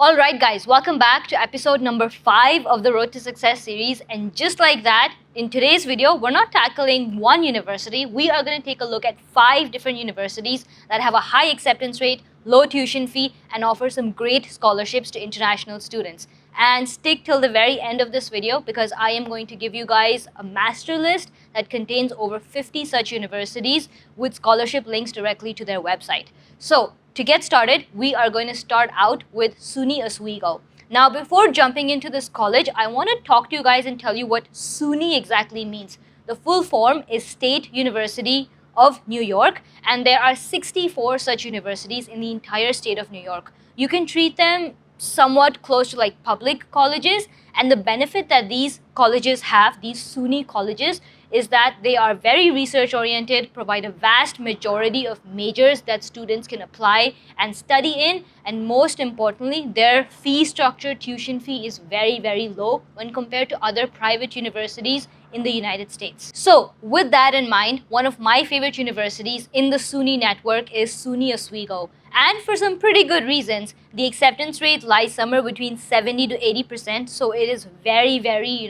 Alright, guys, welcome back to episode number 5 of the Road to Success series. And just like that, in today's video, we're not tackling one university. We are going to take a look at 5 different universities that have a high acceptance rate, low tuition fee, and offer some great scholarships to international students. And stick till the very end of this video because I am going to give you guys a master list that contains over 50 such universities with scholarship links directly to their website. So, to get started, we are going to start out with SUNY Oswego. Now, before jumping into this college, I want to talk to you guys and tell you what SUNY exactly means. The full form is State University of New York, and there are 64 such universities in the entire state of New York. You can treat them somewhat close to like public colleges, and the benefit that these colleges have, these SUNY colleges, is that they are very research oriented, provide a vast majority of majors that students can apply and study in, and most importantly, their fee structure, tuition fee is very, very low when compared to other private universities in the United States. So with that in mind, one of my favorite universities in the SUNY network is SUNY Oswego. And for some pretty good reasons. The acceptance rate lies somewhere between 70 to 80%, so it is very, very,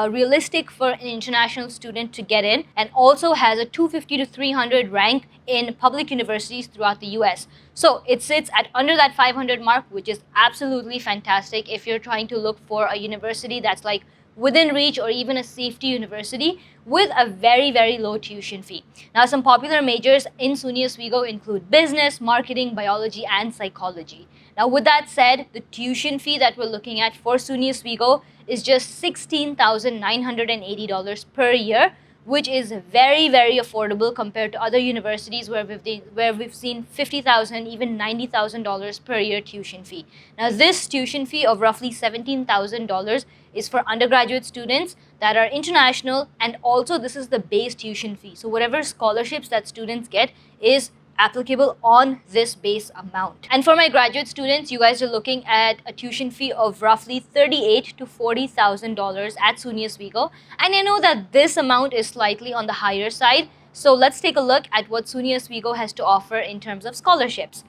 realistic for an international student to get in, and also has a 250 to 300 rank in public universities throughout the US. So it sits at under that 500 mark, which is absolutely fantastic if you're trying to look for a university that's like within reach or even a safety university with a very, very low tuition fee. Now, some popular majors in SUNY Oswego include business, marketing, biology, and psychology. Now, with that said, the tuition fee that we're looking at for SUNY Oswego is just $16,980 per year, which is very, very affordable compared to other universities where we've seen $50,000, even $90,000 per year tuition fee. Now, this tuition fee of roughly $17,000 is for undergraduate students that are international, and also this is the base tuition fee. So whatever scholarships that students get is applicable on this base amount. And for my graduate students, you guys are looking at a tuition fee of roughly $38,000 to $40,000 at SUNY Oswego. And I know that this amount is slightly on the higher side. So let's take a look at what SUNY Oswego has to offer in terms of scholarships.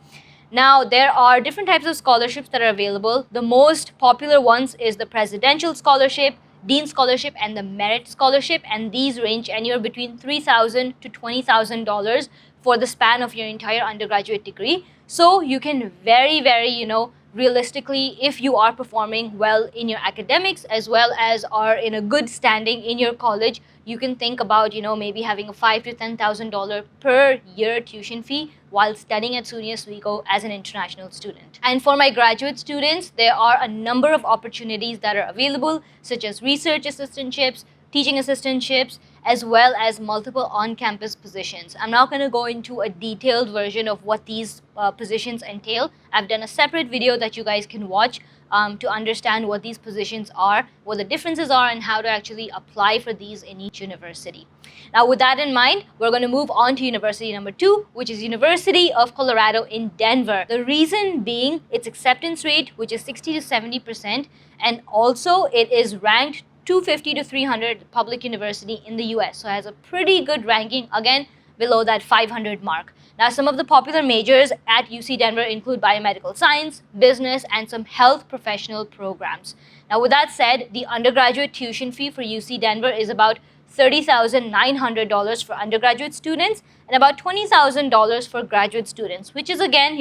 Now, there are different types of scholarships that are available. The most popular ones is the Presidential Scholarship, Dean Scholarship, and the Merit Scholarship, and these range anywhere between $3,000 to $20,000 for the span of your entire undergraduate degree. So you can very, very, realistically, if you are performing well in your academics as well as are in a good standing in your college, you can think about, maybe having a $5,000 to $10,000 per year tuition fee while studying at SUNY Oswego as an international student. And for my graduate students, there are a number of opportunities that are available, such as research assistantships, teaching assistantships, as well as multiple on-campus positions. I'm not going to go into a detailed version of what these positions entail. I've done a separate video that you guys can watch to understand what these positions are, what the differences are, and how to actually apply for these in each university. Now, with that in mind, we're going to move on to university number 2, which is University of Colorado in Denver. The reason being its acceptance rate, which is 60 to 70%, and also it is ranked 250 to 300 public university in the US. So it has a pretty good ranking, again, below that 500 mark. Now, some of the popular majors at UC Denver include biomedical science, business, and some health professional programs. Now, with that said, the undergraduate tuition fee for UC Denver is about $30,900 for undergraduate students and about $20,000 for graduate students, which is again,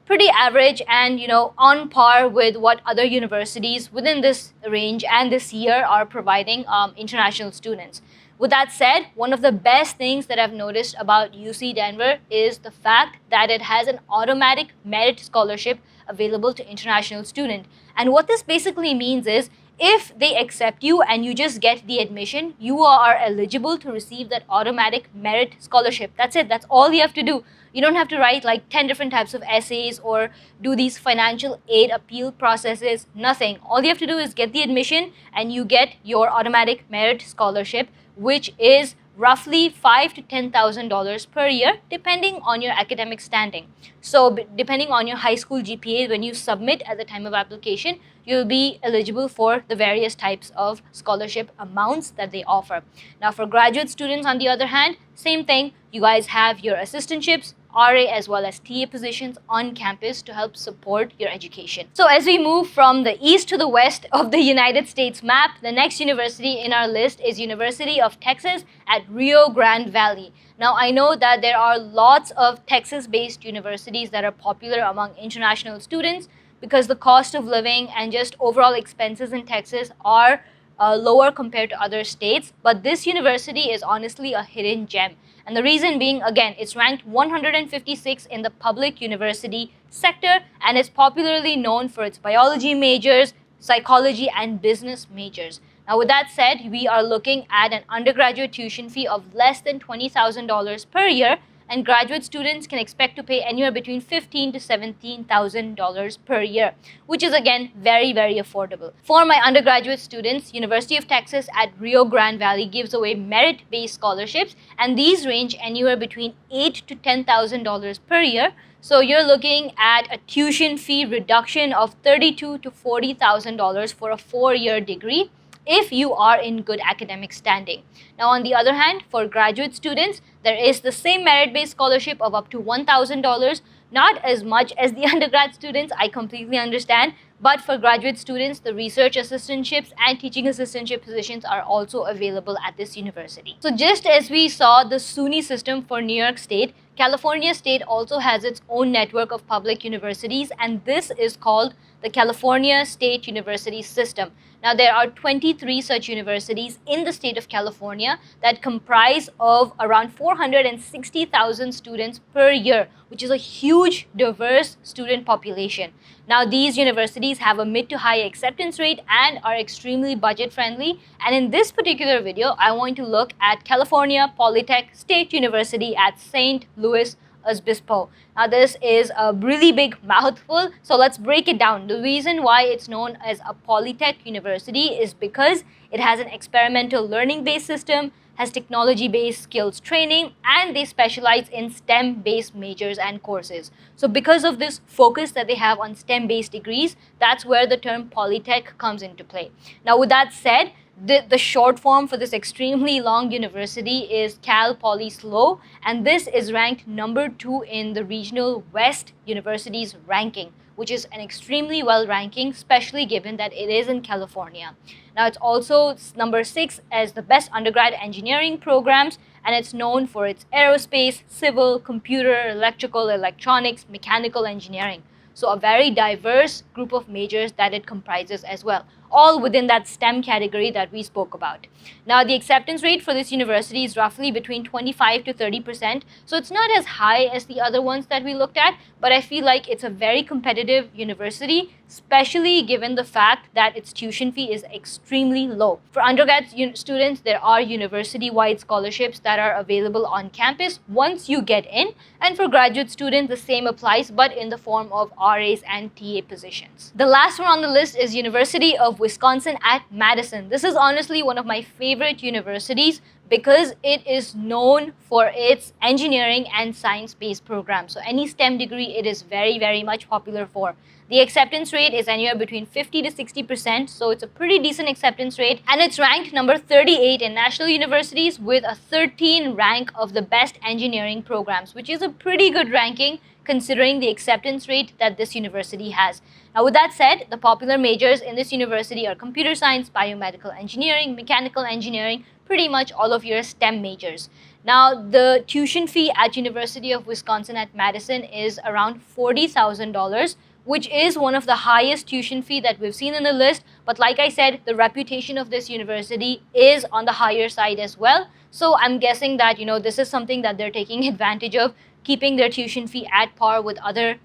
pretty average and on par with what other universities within this range and this year are providing international students. With that said, one of the best things that I've noticed about UC Denver is the fact that it has an automatic merit scholarship available to international students. And what this basically means is if they accept you and you just get the admission, you are eligible to receive that automatic merit scholarship. That's it. That's all you have to do. You don't have to write like 10 different types of essays or do these financial aid appeal processes, nothing. All you have to do is get the admission and you get your automatic merit scholarship, which is roughly $5,000 to $10,000 per year, depending on your academic standing. So depending on your high school GPA, when you submit at the time of application, you'll be eligible for the various types of scholarship amounts that they offer. Now, for graduate students, on the other hand, same thing. You guys have your assistantships, RA as well as TA positions on campus to help support your education. So as we move from the east to the west of the United States map, the next university in our list is University of Texas at Rio Grande Valley. Now, I know that there are lots of Texas-based universities that are popular among international students because the cost of living and just overall expenses in Texas are lower compared to other states. But this university is honestly a hidden gem. And the reason being, again, it's ranked 156 in the public university sector and is popularly known for its biology majors, psychology, and business majors. Now, with that said, we are looking at an undergraduate tuition fee of less than $20,000 per year, and graduate students can expect to pay anywhere between $15,000 to $17,000 per year, which is again very, very affordable. For my undergraduate students, University of Texas at Rio Grande Valley gives away merit-based scholarships, and these range anywhere between $8,000 to $10,000 per year. So you're looking at a tuition fee reduction of $32,000 to $40,000 for a 4-year degree if you are in good academic standing. Now, on the other hand, for graduate students, there is the same merit-based scholarship of up to $1,000, not as much as the undergrad students, I completely understand, but for graduate students, the research assistantships and teaching assistantship positions are also available at this university. So just as we saw the SUNY system for New York State, California State also has its own network of public universities, and this is called the California State University System. Now, there are 23 such universities in the state of California that comprise of around 460,000 students per year, which is a huge, diverse student population. Now, these universities have a mid to high acceptance rate and are extremely budget friendly. And in this particular video, I want to look at California Polytech State University at St. Louis Obispo. Now, this is a really big mouthful, so let's break it down. The reason why it's known as a Polytech University is because it has an experimental learning-based system, has technology-based skills training, and they specialize in STEM-based majors and courses. So because of this focus that they have on STEM-based degrees, that's where the term Polytech comes into play. Now, with that said, the short form for this extremely long university is Cal Poly SLO, and this is ranked number 2 in the Regional West Universities ranking, which is an extremely well ranking, especially given that it is in California. Now, it's also number 6 as the best undergrad engineering programs, and it's known for its aerospace, civil, computer, electrical, electronics, mechanical engineering. So a very diverse group of majors that it comprises as well, all within that STEM category that we spoke about. Now, the acceptance rate for this university is roughly between 25 to 30%. So it's not as high as the other ones that we looked at, but I feel like it's a very competitive university, especially given the fact that its tuition fee is extremely low. For undergrad students, there are university-wide scholarships that are available on campus once you get in. And for graduate students, the same applies, but in the form of RAs and TA positions. The last one on the list is University of Wisconsin at Madison. This is honestly one of my favorite universities because it is known for its engineering and science-based programs. So any STEM degree, it is very, very much popular for. The acceptance rate is anywhere between 50 to 60%, so it's a pretty decent acceptance rate, and it's ranked number 38 in national universities with a 13 rank of the best engineering programs, which is a pretty good ranking considering the acceptance rate that this university has. Now, with that said, the popular majors in this university are computer science, biomedical engineering, mechanical engineering, pretty much all of your STEM majors. Now, the tuition fee at University of Wisconsin at Madison is around $40,000, which is one of the highest tuition fee that we've seen in the list. But like I said, the reputation of this university is on the higher side as well. So I'm guessing that, this is something that they're taking advantage of, keeping their tuition fee at par with other,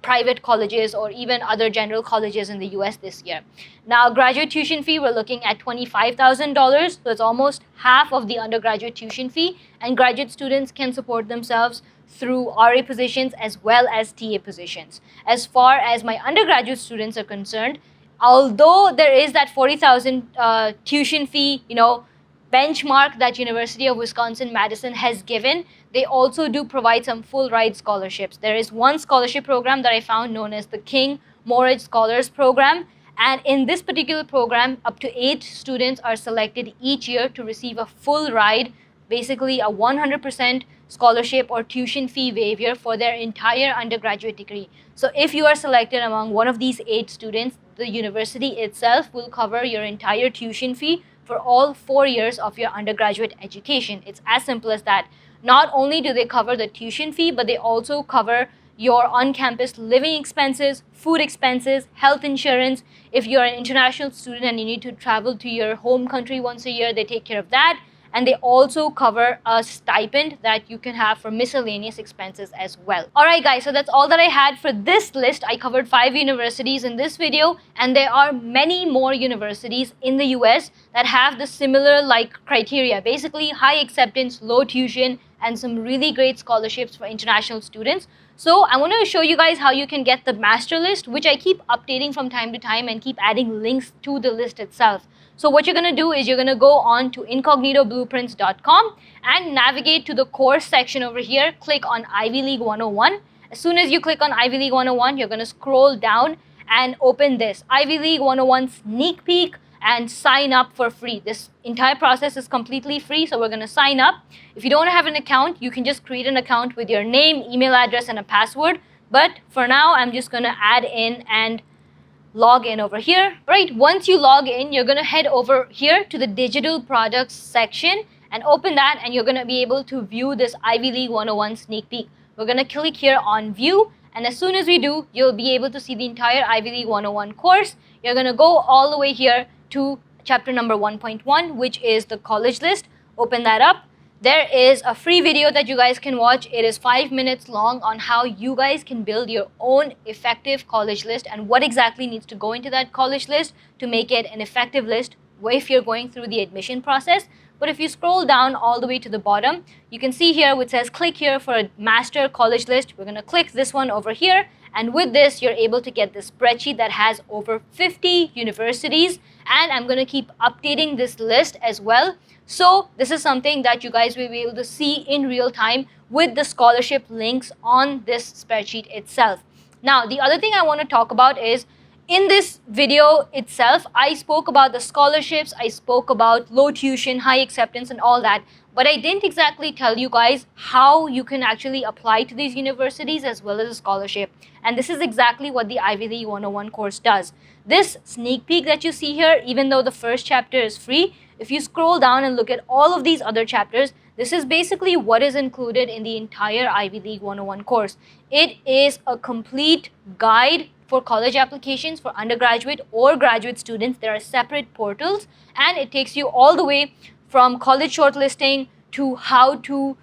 private colleges or even other general colleges in the US this year. Now, graduate tuition fee, we're looking at $25,000. So it's almost half of the undergraduate tuition fee. And graduate students can support themselves through RA positions as well as TA positions. As far as my undergraduate students are concerned, although there is that $40,000 tuition fee, benchmark that University of Wisconsin-Madison has given, they also do provide some full ride scholarships. There is one scholarship program that I found known as the King Moritz Scholars Program. And in this particular program, up to 8 students are selected each year to receive a full ride, basically a 100% scholarship or tuition fee waiver for their entire undergraduate degree. So if you are selected among one of these 8 students, the university itself will cover your entire tuition fee for all 4 years of your undergraduate education. It's as simple as that. Not only do they cover the tuition fee, but they also cover your on-campus living expenses, food expenses, health insurance. If you're an international student and you need to travel to your home country once a year, they take care of that. And they also cover a stipend that you can have for miscellaneous expenses as well. Alright guys, so that's all that I had for this list. I covered 5 universities in this video, and there are many more universities in the US that have the similar criteria. Basically, high acceptance, low tuition, and some really great scholarships for international students. So I want to show you guys how you can get the master list, which I keep updating from time to time and keep adding links to the list itself. So what you're going to do is you're going to go on to incognitoblueprints.com and navigate to the course section over here. Click on Ivy League 101. As soon as you click on Ivy League 101, you're going to scroll down and open this Ivy League 101 sneak peek and sign up for free. This entire process is completely free, so we're going to sign up. If you don't have an account, you can just create an account with your name, email address, and a password. But for now, I'm just going to add in and log in over here. Right, once you log in, you're going to head over here to the digital products section and open that, and you're going to be able to view this Ivy League 101 sneak peek. We're going to click here on view, and as soon as we do, you'll be able to see the entire Ivy League 101 course. You're going to go all the way here to chapter number 1.1, which is the college list. Open that up. There is a free video that you guys can watch. It is 5 minutes long on how you guys can build your own effective college list and what exactly needs to go into that college list to make it an effective list if you're going through the admission process. But if you scroll down all the way to the bottom, you can see here which says click here for a master college list. We're going to click this one over here. And with this, you're able to get this spreadsheet that has over 50 universities. And I'm going to keep updating this list as well. So this is something that you guys will be able to see in real time with the scholarship links on this spreadsheet itself. Now, the other thing I want to talk about is in this video itself, I spoke about the scholarships, I spoke about low tuition, high acceptance, and all that. But I didn't exactly tell you guys how you can actually apply to these universities as well as a scholarship. And this is exactly what the Ivy League 101 course does. This sneak peek that you see here, even though the first chapter is free, if you scroll down and look at all of these other chapters, this is basically what is included in the entire Ivy League 101 course. It is a complete guide for college applications for undergraduate or graduate students. There are separate portals, and it takes you all the way from college shortlisting to how to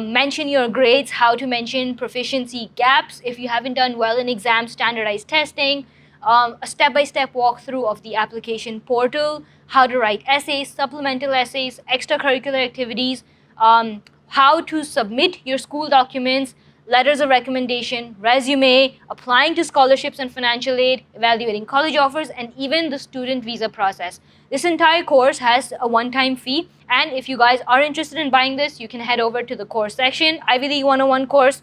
mention your grades, how to mention proficiency gaps if you haven't done well in exams, standardized testing, a step-by-step walkthrough of the application portal, how to write essays, supplemental essays, extracurricular activities, how to submit your school documents, letters of recommendation, resume, applying to scholarships and financial aid, evaluating college offers, and even the student visa process. This entire course has a one-time fee, and if you guys are interested in buying this, you can head over to the course section, Ivy League 101 course,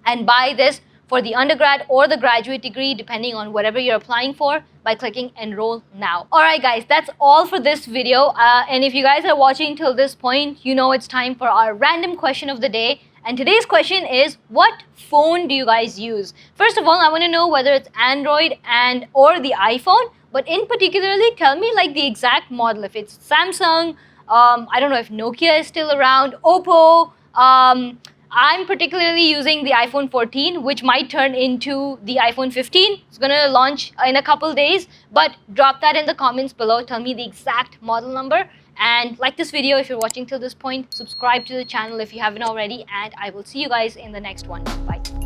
and buy this for the undergrad or the graduate degree, depending on whatever you're applying for, by clicking enroll now. Alright guys, that's all for this video, and if you guys are watching till this point, you know it's time for our random question of the day. And today's question is, what phone do you guys use? First of all, I want to know whether it's Android or the iPhone, but in particularly, tell me like the exact model. If it's Samsung, I don't know if Nokia is still around, Oppo. I'm particularly using the iPhone 14, which might turn into the iPhone 15. It's going to launch in a couple days, but drop that in the comments below. Tell me the exact model number. And like this video if you're watching till this point, subscribe to the channel if you haven't already, and I will see you guys in the next one. Bye.